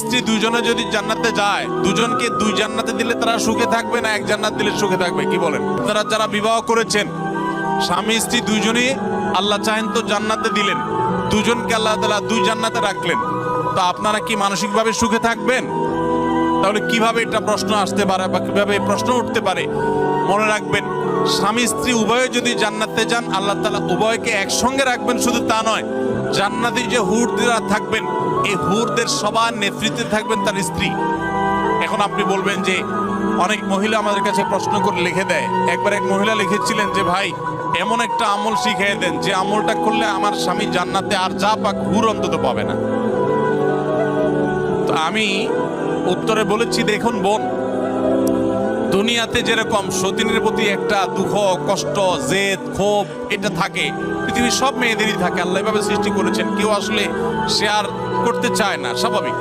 স্ত্রী দুজনে যদি জান্নাতে যায়, দুজনকে দুই জান্নাতে দিলে তারা সুখে থাকবে না এক জান্নাত দিলে সুখে থাকবে? কি বলেন? তারা যারা বিবাহ করেছেন, স্বামী স্ত্রী দুজনই আল্লাহ চাহেন তো জান্নাতে দিলেন, দুজনকে আল্লাহ তাআলা দুই জান্নাতে রাখলেন, তো আপনারা কি মানসিকভাবে সুখে থাকবেন? তাহলে কিভাবে এটা প্রশ্ন আসতে পারে বা কিভাবে প্রশ্ন উঠতে পারে? মনে রাখবেন, স্বামী স্ত্রী উভয়ে যদি জান্নাতে যান, আল্লাহ তাআলা উভয়কে একসঙ্গে রাখবেন। শুধু তা নয়, জান্নাতে যে হুররা থাকবেন, এই হুরদের সবার নেতৃত্বে থাকবেন তার স্ত্রী। এখন আপনি বলবেন যে অনেক মহিলা আমাদের কাছে প্রশ্ন করে লিখে দেয়। একবার এক মহিলা লিখেছিলেন যে ভাই, এমন একটা আমল শিখিয়ে দেন যে আমলটা করলে আমার স্বামী জান্নাতে আর যা পাক হুর অন্তত পাবে না। তো আমি উত্তরে বলেছি, দেখুন বোন, দুনিয়াতে যেরকম সতীনের প্রতি একটা দুঃখ, কষ্ট, জেদ, ক্ষোভ এটা থাকে, পৃথিবীর সব মেয়েদেরই থাকে। আল্লাহ এভাবে সৃষ্টি করেছেন, কেউ আসলে শেয়ার করতে চায় না, স্বাভাবিক।